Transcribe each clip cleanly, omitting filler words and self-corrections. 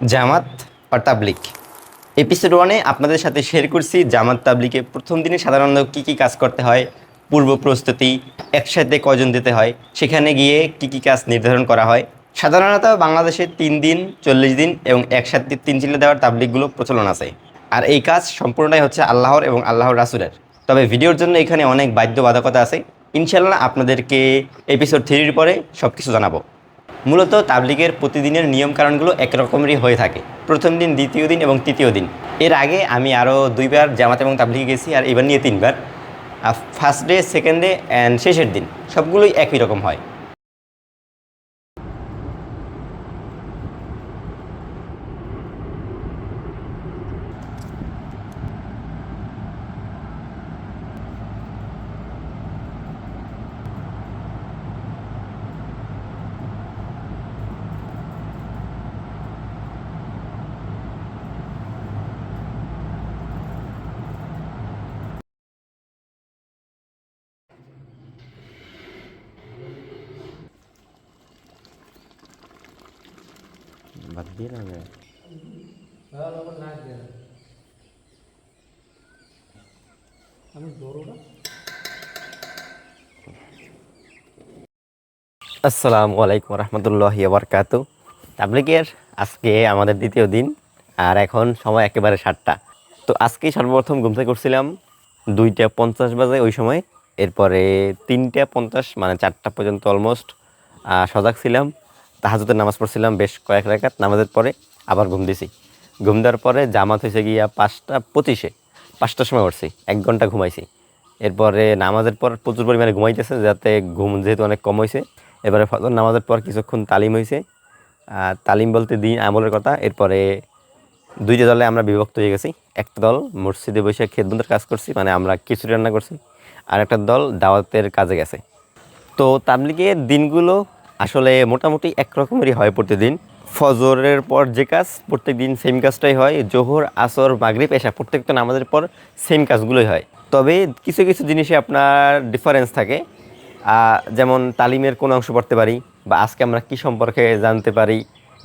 জামাত আর তাবলিগ। Episode 1-এ আপনাদের সাথে share করছি জামাত তাবলিগে প্রথম দিনে সাধারণত কী কাজ করতে হয়, পূর্ব প্রস্তুতি, একসাথে কয়জন দিতে হয়, সেখানে গিয়ে কী কাজ নির্ধারণ করা হয়। সাধারণত বাংলাদেশে 3 দিন, 40 দিন এবং একসাথে 3 চিল্লা দেওয়ার তাবলিগগুলো প্রচলন আছে। আর এই কাজ সম্পূর্ণটাই হচ্ছে আল্লাহর এবং আল্লাহর রাসূলের। তবে ভিডিওর জন্য এখানে অনেক বাধ্যবাধকতা আছে। ইনশাল্লাহ আপনাদেরকে এপিসোড 3-র পরে সব কিছু জানাবো। মূলত তাবলিগের প্রতিদিনের নিয়মকানুনগুলো একরকমেরই হয়ে থাকে, প্রথম দিন, দ্বিতীয় দিন এবং তৃতীয় দিন। এর আগে আমি আরও 2বার জামাত এবং তাবলিগে গেছি, আর এবার নিয়ে 3বার। First day, second day and শেষের দিন সবগুলোই একই রকম হয়। বাদ দিয়ে না আসসালামু আলাইকুম রহমতুল্লাহি বারকাতু। তাবলিগের আজকে আমাদের দ্বিতীয় দিন, আর এখন সময় একেবারে 7টা। তো আজকে সর্বপ্রথম ঘুম থেকে উঠছিলাম 2:50 বাজে ওই সময়। এরপরে 3:50 মানে 4টা পর্যন্ত অলমোস্ট সজাগ ছিলাম। তাহাজ্জুদের নামাজ পড়ছিলাম বেশ কয়েক রাকাত। নামাজের পরে আবার ঘুম দিছি। ঘুম দেওয়ার পরে জামাত হয়েছে গিয়া 5:25-এ। 5টার সময় উঠছি, 1 ঘন্টা ঘুমাইছি। এরপরে নামাজের পর প্রচুর পরিমাণে ঘুমাইতেছে, যাতে ঘুম যেহেতু অনেক কম হয়েছে। এবারে ফজর নামাজের পর কিছুক্ষণ তালিম হয়েছে। তালিম বলতে দিন আমলের কথা। এরপরে 2টা দলে আমরা বিভক্ত হয়ে গেছি। একটা দল মসজিদে বসে খেদমতের কাজ করছি, মানে আমরা খিচুড়ি রান্না করছি। আর একটা দল দাওয়াতের কাজে গেছে। তো তাবলিগের দিনগুলো আসলে মোটামুটি একরকমেরই হয় প্রতিদিন। ফজরের পর যে কাজ প্রত্যেক দিন সেম কাজটাই হয়। জোহর, আসর, মাগরিব, এশা প্রত্যেকটা নামাজের পর সেম কাজগুলোই হয়। তবে কিছু কিছু জিনিসে আপনার ডিফারেন্স থাকে। যেমন তালিমের কোনো অংশ পড়তে পারি, বা আজকে আমরা কী সম্পর্কে জানতে পারি।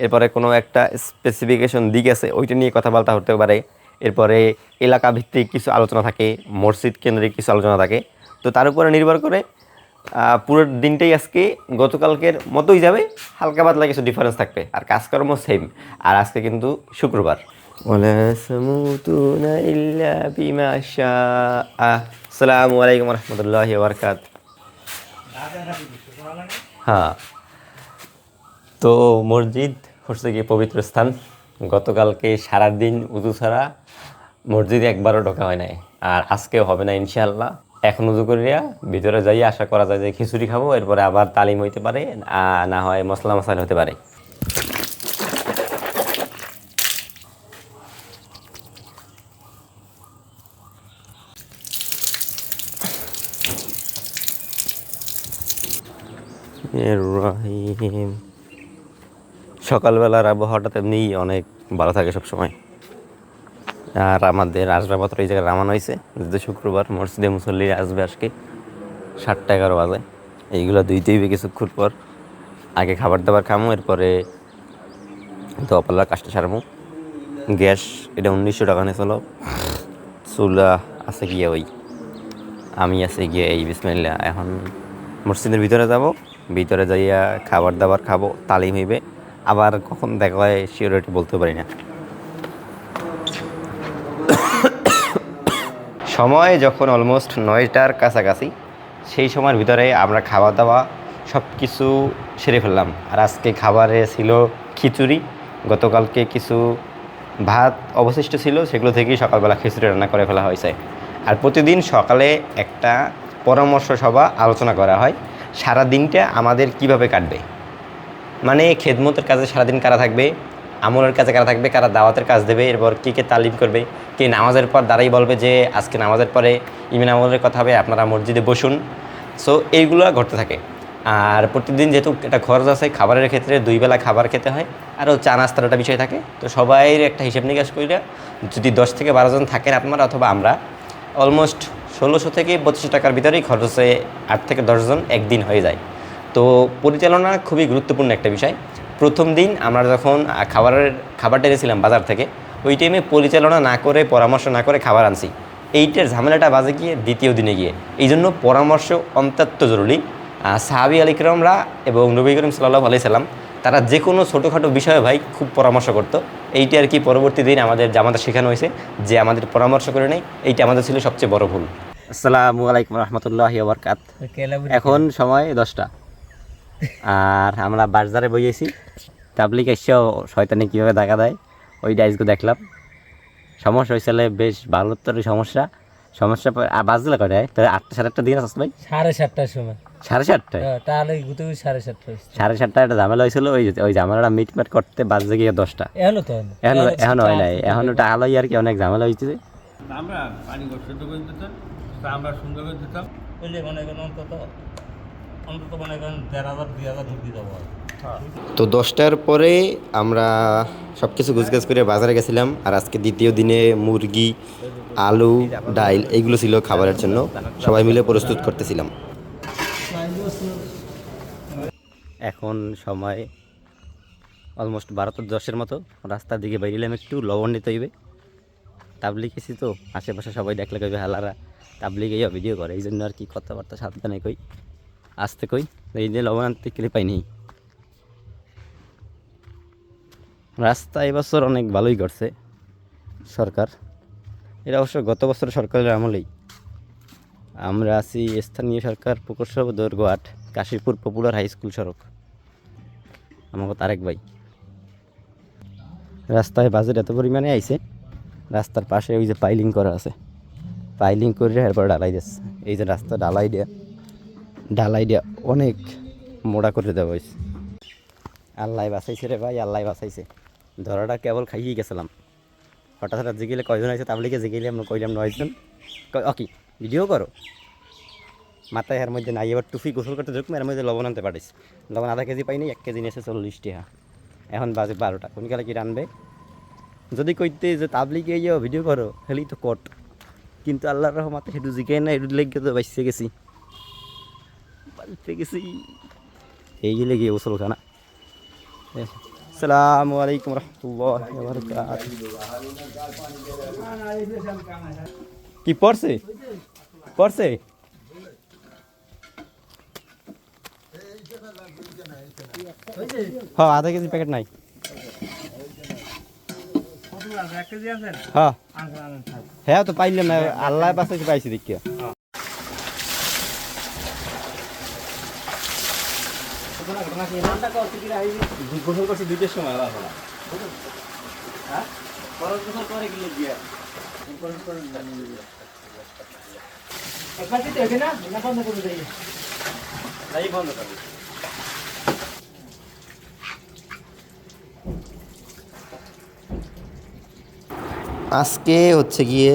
এরপরে কোনো একটা স্পেসিফিকেশন দিক আছে, ওইটা নিয়ে কথাবার্তা হতে পারে। এরপরে এলাকা ভিত্তিক কিছু আলোচনা থাকে, মসজিদ কেন্দ্রিক কিছু আলোচনা থাকে। তো তার উপরে নির্ভর করে পুরো দিনটাই আজকে গতকালকের মতোই যাবে, হালকা পাতলা কিছু ডিফারেন্স থাকবে, আর কাজকর্ম সেম। আর আজকে কিন্তু শুক্রবার। আসসালামু আলাইকুম রহমতুল্লাহি বারকাতুহু। হ্যাঁ, তো মসজিদ হচ্ছে কি পবিত্র স্থান। গতকালকে সারাদিন উজু ছাড়া মসজিদে একবারও ঢোকা হয় নাই, আর আজকেও হবে না ইনশাআল্লাহ। এখন উজু করিয়া ভিতরে যাই, আশা করা যায় যে খিচুড়ি খাবো। এরপরে আবার তালিম হইতে পারে, না হয় মশলা মশাল হতে পারে। রহিম, সকালবেলার আবহাওয়াটা তেমনি অনেক ভালো থাকে সবসময়। আর আমাদের আসবাবপত্র এই জায়গায় নামানো হয়েছে, যেহেতু শুক্রবার মসজিদে মুসল্লি আসবে আজকে 7:11 বাজে। এইগুলো ধুইতেই কিছুক্ষণ পর। আগে খাবার দাবার খামো, এরপরে দোয়াপাল্লার কাজটা সারমো। গ্যাস এটা 1900 টাকা নিয়ে চলো। চুলা আছে গিয়ে ওই, আমি আছে গিয়ে এই বিসমিল্লাহ। এখন মসজিদের ভিতরে যাব, ভিতরে যাইয়া খাবার দাবার খাবো, তালিম হইবে। আবার কখন দেখা হয় সিওরিটি বলতে পারি না। সময় যখন অলমোস্ট 9টার কাছাকাছি, সেই সময়ের ভিতরে আমরা খাওয়া দাওয়া সব কিছু সেরে ফেললাম। আর আজকে খাবারে ছিল খিচুড়ি। গতকালকে কিছু ভাত অবশিষ্ট ছিল, সেগুলো থেকেই সকালবেলা খিচুড়ি রান্না করে ফেলা হয়েছে। আর প্রতিদিন সকালে একটা পরামর্শ সভা আলোচনা করা হয় সারা দিনটা আমাদের কিভাবে কাটবে। মানে খেদমতের কাজে সারাদিন কারা থাকবে, আমলের কাজে কারা থাকবে, কারা দাওয়াতের কাজ দেবে, এরপর কে তালিম করবে, কে নামাজের পর দাঁড়াই বলবে যে আজকে নামাজের পরে ইমিন আমলের কথা হবে, আপনারা মসজিদে বসুন। সো এইগুলো ঘটতে থাকে। আর প্রতিদিন যেহেতু একটা খরচ আছে, খাবারের ক্ষেত্রে 2 বেলা খাবার খেতে হয়, আরও চা নাস্তার একটা বিষয় থাকে। তো সবাই একটা হিসেব নিকাশ করিয়া যদি 10 থেকে 12 জন থাকেন আপনারা অথবা আমরা, অলমোস্ট 1600 থেকে 2500 টাকার ভিতরেই খরচে 8 থেকে 10 জন একদিন হয়ে যায়। তো পরিচালনা খুবই গুরুত্বপূর্ণ একটা বিষয়। প্রথম দিন আমরা যখন খাবারটা এনেছিলাম বাজার থেকে, ওই টাইমে পরিচালনা না করে, পরামর্শ না করে খাবার আনছি। এইটার ঝামেলাটা বাজে গিয়ে দ্বিতীয় দিনে গিয়ে। এই জন্য পরামর্শ অত্যন্ত জরুরি। সাহাবী আলাইকরামরা এবং নবী করিম সাল্লাল্লাহু আলাইহি সাল্লাম তারা যে কোনো ছোটোখাটো বিষয়ে ভাই খুব পরামর্শ করতো। এইটা আর কি পরবর্তী দিন আমাদের জামাতে শেখানো হয়েছে যে আমাদের পরামর্শ করে নেই, এইটা আমাদের ছিল সবচেয়ে বড় ভুল। আসসালামু আলাইকুম রহমতুল্লাহি ওয়া বারাকাতুহু। এখন সময় 10টা, আর আমরা বাজারে বইয়েছি। তাবলিগ এসেও শয়তানি কীভাবে দেখা দেয় ওইটা আজকে দেখলাম। সমস্যা হয়েছিল বেশ ভালো, তোর সমস্যা বাজলে কটায়? তাহলে 8টা 7:30 দিন আসতে ভাই, 7:30টার সময়। 7:30টায়? তাহলে ঘুরতে 7:30 7:30 একটা ঝামেলা হয়েছিল। ওই ঝামেলাটা মিটমাট করতে বাজে গিয়ে 10টা। এখনো হয় নাই, এখন ওটা আলোই আর কি, অনেক ঝামেলা হয়েছে। আমরা পানি সেদ্ধ করে দিতাম, আমরা সুন্দর করে দিতাম। বুঝলে মনে করেন অন্তত মনে করেন 1,500 2,000 দুধ দিতে হবে। তো 10টার পরে আমরা সব কিছু গুছগাছ করে বাজারে গেছিলাম। আর আজকে দ্বিতীয় দিনে মুরগি, আলু, ডাইল এইগুলো ছিল খাবারের জন্য, সবাই মিলে প্রস্তুত করতেছিলাম। এখন সময় অলমোস্ট 12:10 মতো। রাস্তার দিকে বেরিয়েলাম, একটু লবণ নিতে হইবে। তাবলিগ এসি তো, আশেপাশে সবাই দেখলে কইবে হালারা তাবলিগ এই ভিডিও করে, এই জন্য আর কি কথাবার্তা সাবধানে কই, আসতে কই। এই যে লবণ আনতে গেলে পাইনি। রাস্তা এবছর অনেক ভালোই করছে সরকার। এটা অবশ্য গত বছর সরকারের আমলেই। আমরা আছি স্থানীয় সরকার প্রকৌশল দৈর্ঘ্য 8 কাশীপুর পপুলার হাই স্কুল সড়ক। আমাকে তারেক ভাই। রাস্তায় বাজেট এত পরিমাণে আইছে, রাস্তার পাশে ওই যে পাইলিং করা আছে, পাইলিং করে এরপর ঢালাই দিচ্ছে। এই যে রাস্তা ঢালাই দেওয়া অনেক মোড়া করে দেওয়া হয়েছে। আল্লাহ বাঁচাইছে রে ভাই, আল্লাহ বাঁচাইছে। ধরাটা কেবল খাইয়ে গেছিলাম। হঠাৎ জিগেলে কয়জন আছে, তাবলিগে জিগেলে আমরা কইলাম 9 জন। কি ভিডিও করো? মাথায় এর মধ্যে নাই, এবার টুফি গোসল করতে ঢুকবো, এর মধ্যে লবণ আনতে পারিস। লবণ আধা কেজি পাইনি, 1 কেজি নিয়েছে 40 টাকা। এখন বাজে 12টা, কোনকালে কি রানবে? যদি কইতে যে তাবলিগে ইয়ে ভিডিও করো, হেলেই তো কট। কিন্তু আল্লাহর রহমতে সেটু জিগাই না, একটু লেগে তো বাঁচতে গেছি, এই লেগে গোসল খানা। আসসালামু আলাইকুম রহমতুল্লাহি ওয়া বারাকাতুহু। কি পড়ছে? হ্যাঁ, আধা কেজি প্যাকেট নাই। হ্যাঁ তো পাইলাম না, আল্লাহ বাঁচাইছে, পাইছি দেখিয়া। গোসল করছি 2টার সময়। আজকে হচ্ছে গিয়ে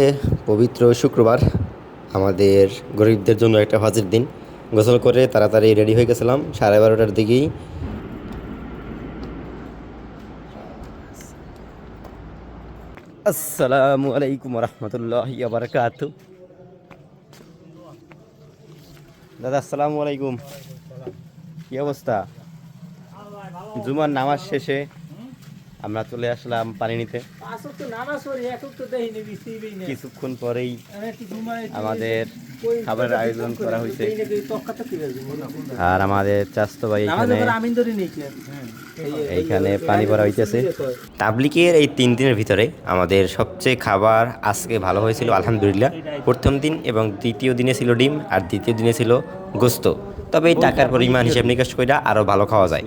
পবিত্র শুক্রবার, আমাদের গরিবদের জন্য একটা হজের দিন। গোসল করে তাড়াতাড়ি রেডি হয়ে গেছিলাম 12:30টার দিকেই। আসসালামু আলাইকুম রহমতুল্লাহি ওয়া বারাকাতুহু। দাদা আসসালামু আলাইকুম, কি অবস্থা? জুমার নামাজ শেষে আমরা চলে আসলাম পানি নিতে। কিছুক্ষণ পরেই আমাদের খাবারের আয়োজন করা হয়েছে। আর আমাদের চাস্তো ভাই এইখানে পানি ভরা হইতেছে। তাবলিগের এই 3 দিনের ভিতরে আমাদের সবচেয়ে খাবার আজকে ভালো হয়েছিল আলহামদুলিল্লাহ। প্রথম দিন এবং দ্বিতীয় দিনে ছিল ডিম, আর দ্বিতীয় দিনে ছিল গোস্ত। তবে এই টাকার পরিমাণ হিসাব নিকাশ করে আরও ভালো খাওয়া যায়।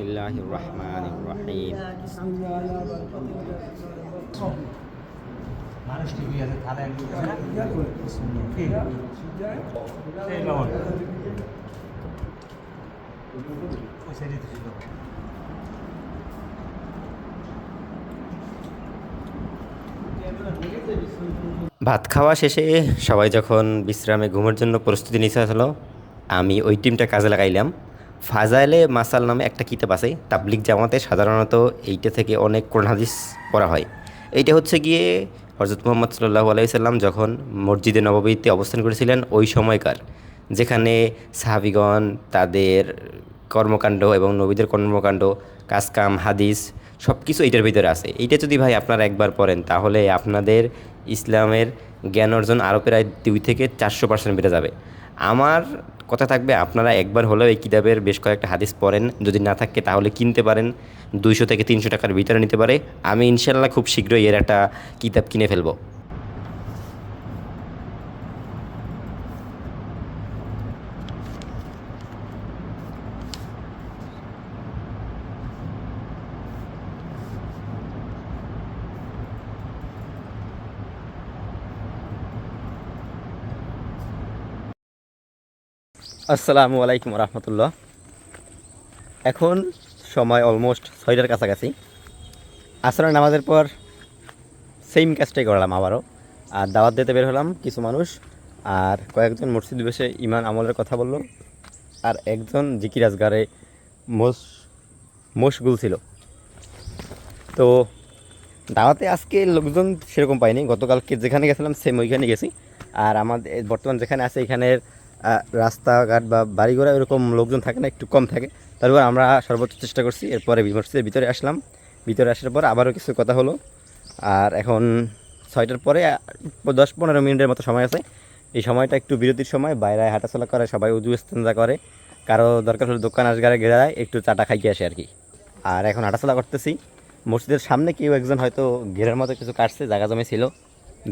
ভাত খাওয়া শেষে সবাই যখন বিশ্রামে ঘুমের জন্য প্রস্তুতি নিতে আসলো, আমি ওই টিমটা কাজে লাগাইলাম। ফাজাইলে মাসাল নামে একটা কিতাব আছে, তাবলিগ জামাতে সাধারণত এইটা থেকে অনেক কোরআন হাদিস পড়া হয়। এইটা হচ্ছে গিয়ে হযরত মুহাম্মদ সাল্লাল্লাহু আলাইহি সাল্লাম যখন মসজিদে নববীতে অবস্থান করেছিলেন ওই সময়কার, যেখানে সাহাবীগণ তাদের কর্মকাণ্ড এবং নবীদের কর্মকাণ্ড, কাজকাম, হাদিস সব কিছু এইটার ভিতরে আছে। এইটা যদি ভাই আপনারা একবার পড়েন তাহলে আপনাদের ইসলামের জ্ঞান অর্জন আরও প্রায় 2 থেকে 400% বেড়ে যাবে। আমার কথা থাকবে আপনারা একবার হলেও এই কিতাবের বেশ কয়েকটা হাদিস পড়েন, যদি না থাকে তাহলে কিনতে পারেন, 200 থেকে 300 টাকার ভিতরে নিতে পারে। আমি ইনশাল্লাহ খুব শীঘ্রই এর একটা কিতাব কিনে ফেলবো। আসসালামু আলাইকুম রহমতুল্লাহ। এখন সময় অলমোস্ট 6টার কাছাকাছি। আসরের নামাজের পর সেম কাজটাই করলাম আবারও, আর দাওয়াত দিতে বের হলাম কিছু মানুষ, আর কয়েকজন মসজিদ বসে ইমান আমলের কথা বলল, আর একজন জিকির আজগারে মশগুল ছিল। তো দাওয়াতে আজকে লোকজন সেরকম পাইনি, গতকালকে যেখানে গেছিলাম সেম ওইখানে গেছি। আর আমাদের বর্তমান যেখানে আছে এখানের রাস্তাঘাট বা বাড়িঘোড়া এরকম লোকজন থাকে না, একটু কম থাকে। তারপর আমরা সর্বোচ্চ চেষ্টা করছি। এরপরে মসজিদের ভিতরে আসলাম, ভিতরে আসার পর আবারও কিছু কথা হলো। আর এখন 6টার পরে 10-15 মিনিটের মতো সময় আছে। এই সময়টা একটু বিরতির সময়, বাইরে হাঁটাচলা করে, সবাই উজু ইস্তেঞ্জা করে, কারো দরকার হলে দোকান আসগারে গেড়ায় একটু চাটা খাইয়ে আসে আর কি। আর এখন হাঁটাচলা করতেছি। মসজিদের সামনে কেউ একজন হয়তো ঘেরের মতো কিছু কাটছে, জায়গা জমে ছিল,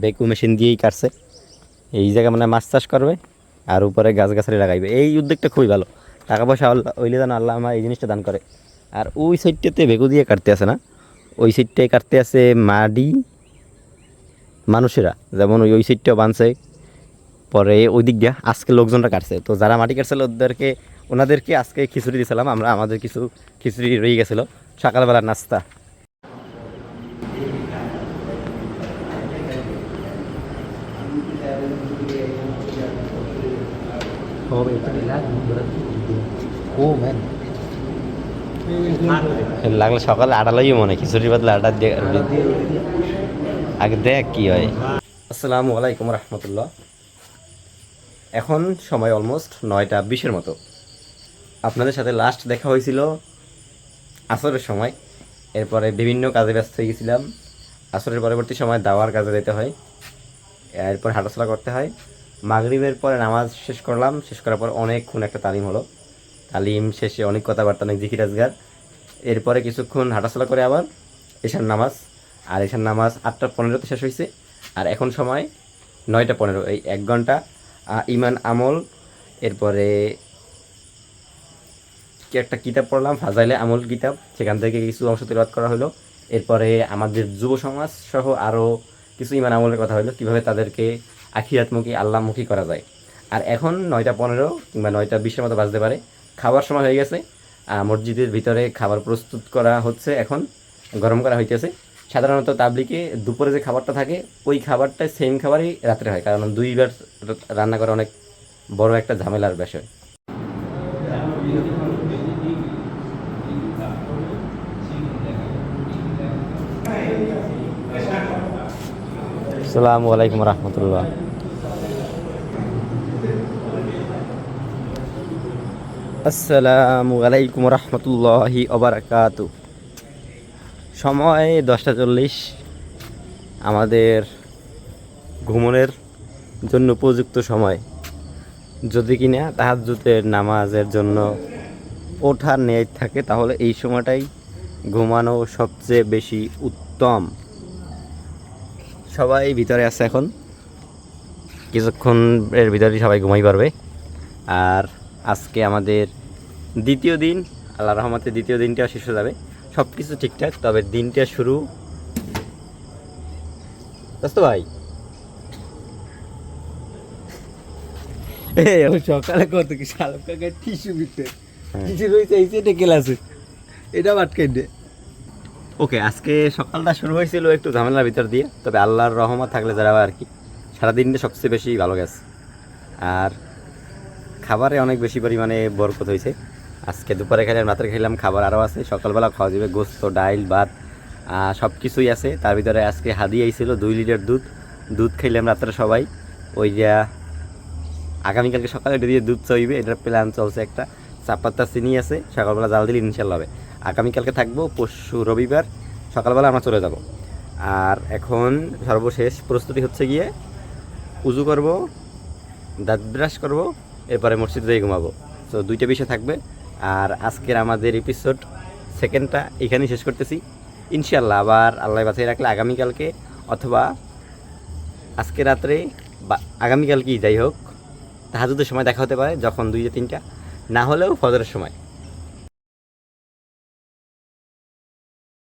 বেকু মেশিন দিয়েই কাটছে। এই জায়গায় মানে মাছ চাষ করবে আর উপরে গাছগাছালি লাগাইবে। এই উদ্যোগটা খুবই ভালো, টাকা পয়সা ওইলে যেন আল্লাহ আমার এই জিনিসটা দান করে। আর ওই সাইডটাতে বেকু দিয়ে কাটতে আসে না, ওই সাইডটায় কাটতে আসে মাটি মানুষেরা, যেমন ওই সাইডটাও বানছে। পরে ওই দিক দিয়ে আজকে লোকজনরা কাটছে, তো যারা মাটি কাটছিল ওনাদেরকে আজকে খিচুড়ি দিয়েছিলাম আমরা। আমাদের কিছু খিচুড়ি রয়ে গেছিলো সকালবেলার নাস্তা। লাগলে সকালে আটা লইও মনে, খিচুড়ির বদলে আটা দিয়ে আগে দেখ কি হয়। আসসালামু আলাইকুম রহমতুল্লাহ। এখন সময় অলমোস্ট 9টা 20-এর মতো। আপনাদের সাথে লাস্ট দেখা হয়েছিল আসরের সময়। এরপরে বিভিন্ন কাজে ব্যস্ত হয়ে গেছিলাম। আসরের পরবর্তী সময় দাওয়ার কাজে যেতে হয়, এরপর হাঁটাচলা করতে হয়। মাগরিবের পরে নামাজ শেষ করলাম, শেষ করার পর অনেকক্ষণ একটা তালিম হলো। তালিম শেষে অনেক কথাবার্তা, অনেক জিকির আজগার। এরপরে কিছুক্ষণ হাঁটাচলা করে আবার এশার নামাজ। আর এশার নামাজ 8টা 15-তে শেষ হয়েছে। আর এখন সময় 9টা 15, এই 1 ঘন্টা ইমান আমল। এরপরে কি একটা কিতাব পড়লাম, ফাজাইলে আমল কিতাব, সেখান থেকে কিছু অংশ তেলাওয়াত করা হলো। এরপরে আমাদের যুব সমাজ সহ আরও কিছু ইমান আমলের কথা হলো, কীভাবে তাদেরকে আখিরাতমুখী আল্লাহমুখী করা যায়। আর এখন 9টা 15 কিংবা 9টা 20-এর মতো বাজতে পারে, খাবার সময় হয়ে গেছে। মসজিদের ভিতরে খাবার প্রস্তুত করা হচ্ছে, এখন গরম করা হইতেছে। সাধারণত তাবলিকে দুপুরে যে খাবারটা থাকে ওই খাবারটা সেম খাবারই রাত্রে হয়, কারণ 2বার রান্না করা অনেক বড় একটা ঝামেলার বিষয়। আসসালামু আলাইকুম রহমতুল্লাহ। আসসালামু আলাইকুম রহমতুল্লাহি ওবারাকাতু। সময় 10টা 40, আমাদের ঘুমনের জন্য উপযুক্ত সময়। যদি কিনা তাহাজ্জুদের নামাজের জন্য ওঠার নিয়ত থাকে তাহলে এই সময়টাই ঘুমানো সবচেয়ে বেশি উত্তম। সবাই ভিতরে আছে, এখন কিছুক্ষণ এর ভিতরেই সবাই ঘুমাই পারবে। আর আজকে আমাদের দ্বিতীয় দিন, আল্লাহ রহমতে দ্বিতীয় দিনটাও শেষ হয়ে যাবে। সব কিছু ঠিকঠাক, তবে দিনটা শুরু দোস্ত ভাই সকালে কত কি শালক কাকা টিস্যু বিতে টিস্যু রয়েছে এই সেটে ক্লাসে এটা আটকাই দে। ওকে, আজকে সকালটা শুরু হয়েছিল একটু ঝামেলার ভিতর দিয়ে, তবে আল্লাহর রহমত থাকলে যারা আর কি সারাদিনটা সবচেয়ে বেশি ভালো গেছে। আর খাবারে অনেক বেশি পরিমাণে বরকত হয়েছে। আজকে দুপুরে খাইলাম, রাত্রে খাইলাম, খাবার আরও আছে, সকালবেলা খাওয়া যাবে। গোস্ত, ডাইল, ভাত সব কিছুই আছে। তার ভিতরে আজকে হাদি আইছিল 2 লিটার দুধ খাইলাম রাত্রে সবাই। ওই যে আগামীকালকে সকালে এটা দিয়ে দুধ চইবে, এটার প্ল্যান চলছে একটা। চাপাতা চিনি আছে, সকালবেলা জাল দিলে ইনশাল্লাহ হবে। আগামীকালকে থাকবো, পরশু রবিবার সকালবেলা আমরা চলে যাব। আর এখন সর্বশেষ প্রস্তুতি হচ্ছে গিয়ে উজু করব, দাঁত ব্রাশ করবো, এরপরে মসজিদে যেয়ে ঘুমাবো। তো দুইটা বিষয় থাকবে। আর আজকের আমাদের এপিসোড সেকেন্ডটা এখানেই শেষ করতেছি। ইনশাল্লাহ আবার আল্লাহ বাঁচিয়ে রাখলে আগামীকালকে অথবা আজকে রাত্রে বা আগামীকালকেই যাই হোক তাহাজুদের সময় দেখা হতে পারে, যখন 2-3টা, না হলেও ফজরের সময়।